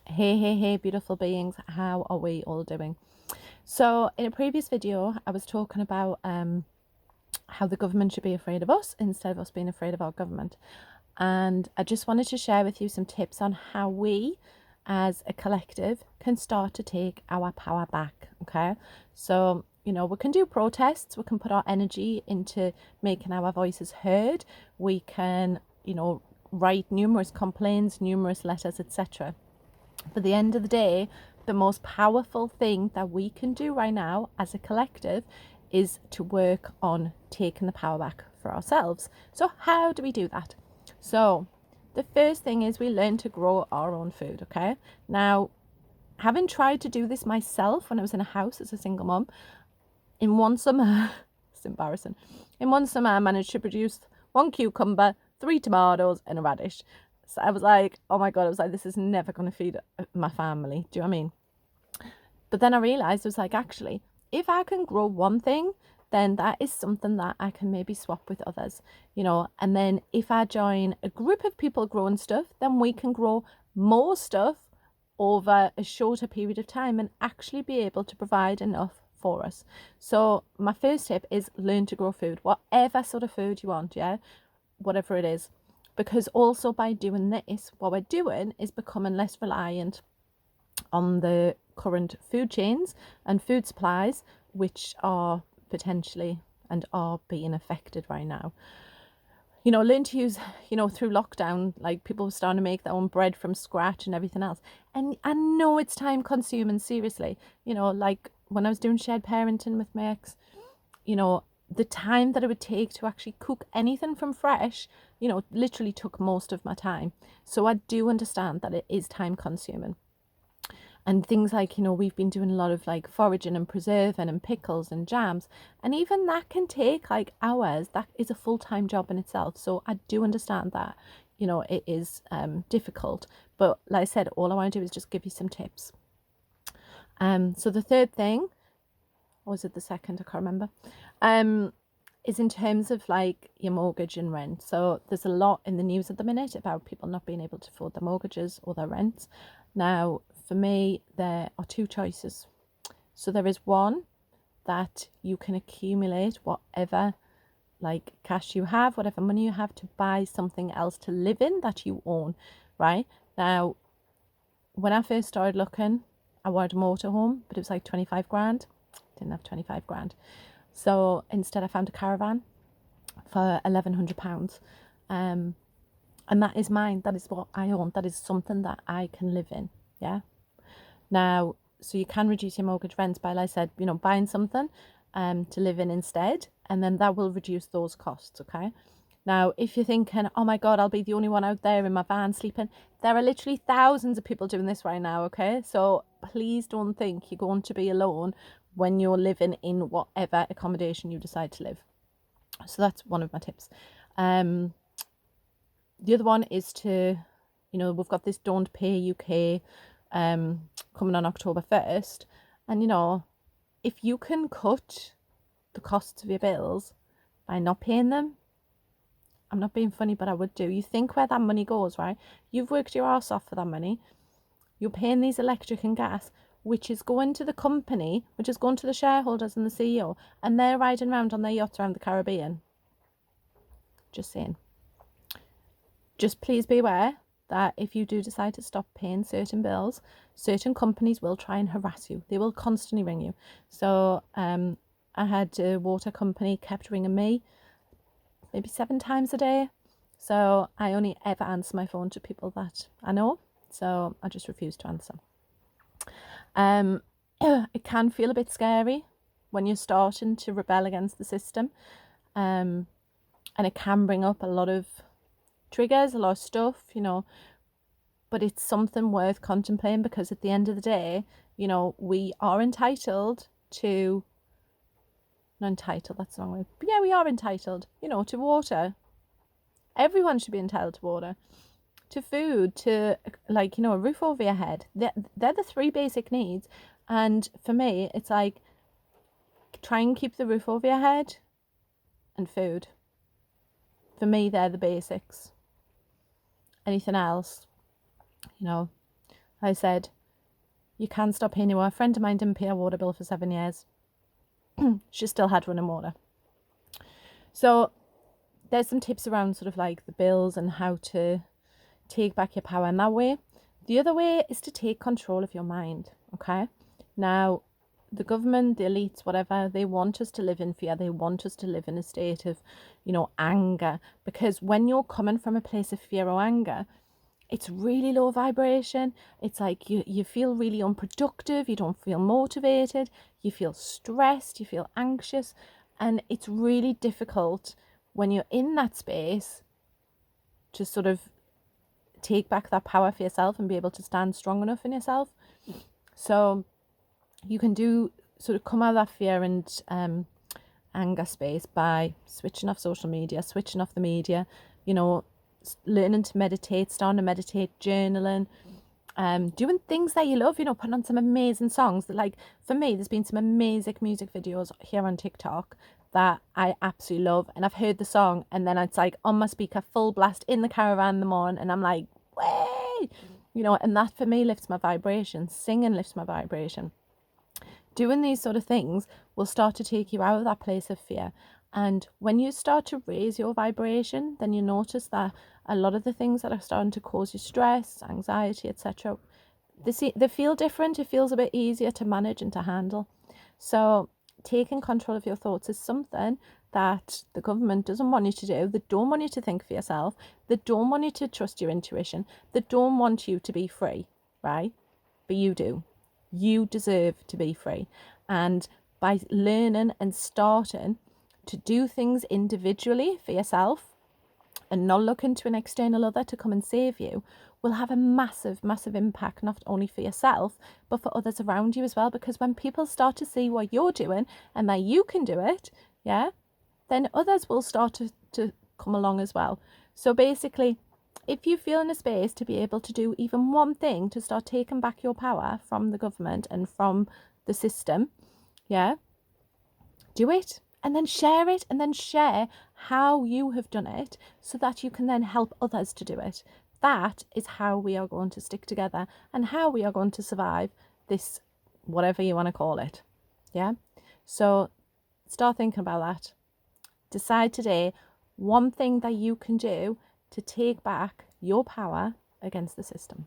Hey, beautiful beings. How are we all doing? So, in a previous video, I was talking about how the government should be afraid of us instead of us being afraid of our government. And I just wanted to share with you some tips on how we, as a collective, can start to take our power back. Okay. So, we can do protests, we can put our energy into making our voices heard, we can, write numerous complaints, numerous letters, etc. But at the end of the day, the most powerful thing that we can do right now as a collective is to work on taking the power back for ourselves. So, how do we do that? So, the first thing is we learn to grow our own food, okay? Now, having tried to do this myself when I was in a house as a single mom, in one summer, it's embarrassing. In one summer, I managed to produce one cucumber, 3 tomatoes, and a radish. So I was like, oh my God, I was like, this is never going to feed my family. Do you know what I mean? But then I realized, I was like, actually, if I can grow one thing, then that is something that I can maybe swap with others, and then if I join a group of people growing stuff, then we can grow more stuff over a shorter period of time and actually be able to provide enough for us. So my first tip is learn to grow food, whatever sort of food you want, yeah, whatever it is. Because also by doing this, what we're doing is becoming less reliant on the current food chains and food supplies, which are potentially and are being affected right now. Learn to use, through lockdown, like people were starting to make their own bread from scratch and everything else. And I know it's time consuming, seriously. Like when I was doing shared parenting with my ex, the time that it would take to actually cook anything from fresh, literally took most of my time. So I do understand that it is time consuming. And things like, we've been doing a lot of like foraging and preserving and pickles and jams. And even that can take like hours. That is a full-time job in itself. So I do understand that, it is difficult. But like I said, all I want to do is just give you some tips. So the third thing, or was it the second? I can't remember. Is in terms of like your mortgage and rent. So there's a lot in the news at the minute about people not being able to afford their mortgages or their rents. Now, for me, there are two choices. So there is one that you can accumulate whatever like cash you have, whatever money you have, to buy something else to live in that you own, right? Now, when I first started looking, I wanted a motorhome, but it was like 25 grand. Didn't have 25 grand. So instead I found a caravan for £1,100. And that is mine. That is what I own. That is something that I can live in. Yeah. Now, so you can reduce your mortgage rents by, like I said, buying something to live in instead, and then that will reduce those costs. Okay. Now, if you're thinking, oh my God, I'll be the only one out there in my van sleeping, there are literally thousands of people doing this right now. Okay. So please don't think you're going to be alone when you're living in whatever accommodation you decide to live. So that's one of my tips. The other one is to, we've got this Don't Pay UK coming on October 1st. And, if you can cut the costs of your bills by not paying them, I'm not being funny, but I would do. You think where that money goes, right? You've worked your ass off for that money. You're paying these electric and gas, which is going to the company, which is going to the shareholders and the CEO, and they're riding around on their yachts around the Caribbean. Just saying. Just please be aware that if you do decide to stop paying certain bills, certain companies will try and harass you. They will constantly ring you. So I had a water company kept ringing me maybe 7 times a day. So I only ever answer my phone to people that I know. So I just refuse to answer. It can feel a bit scary when you're starting to rebel against the system. And it can bring up a lot of triggers, a lot of stuff, but it's something worth contemplating, because at the end of the day, we are entitled to, not entitled, that's the wrong word, but yeah, we are entitled, to water. Everyone should be entitled to water, to food, to like, a roof over your head. They're the 3 basic needs. And for me, it's like, try and keep the roof over your head and food. For me, they're the basics. Anything else, I said, you can stop paying your water. A friend of mine didn't pay her water bill for 7 years. She still had running water. So there's some tips around sort of like the bills and how to take back your power in that way. The other way is to take control of your mind, okay? Now, the government, the elites, whatever, they want us to live in fear. They want us to live in a state of, anger. Because when you're coming from a place of fear or anger, it's really low vibration. It's like you feel really unproductive. You don't feel motivated. You feel stressed. You feel anxious. And it's really difficult when you're in that space to sort of take back that power for yourself and be able to stand strong enough in yourself. So you can come out of that fear and anger space by switching off social media, switching off the media, learning to meditate, starting to meditate, journaling, doing things that you love, putting on some amazing songs that, like, for me, there's been some amazing music videos here on TikTok that I absolutely love, and I've heard the song and then it's like on my speaker, full blast in the caravan in the morning, and I'm like, way, and that for me lifts my vibration. Singing lifts my vibration. Doing these sort of things will start to take you out of that place of fear. And when you start to raise your vibration, then you notice that a lot of the things that are starting to cause you stress, anxiety, etc., they feel different. It feels a bit easier to manage and to handle. So taking control of your thoughts is something that the government doesn't want you to do. They don't want you to think for yourself. They don't want you to trust your intuition. They don't want you to be free, right? But you do. You deserve to be free. And by learning and starting to do things individually for yourself and not looking to an external other to come and save you, will have a massive, massive impact, not only for yourself, but for others around you as well. Because when people start to see what you're doing and that you can do it, then others will start to come along as well. So basically, if you feel in a space to be able to do even one thing to start taking back your power from the government and from the system, do it. And then share it, and then share how you have done it so that you can then help others to do it. That is how we are going to stick together and how we are going to survive this, whatever you want to call it. So start thinking about that. Decide today one thing that you can do to take back your power against the system.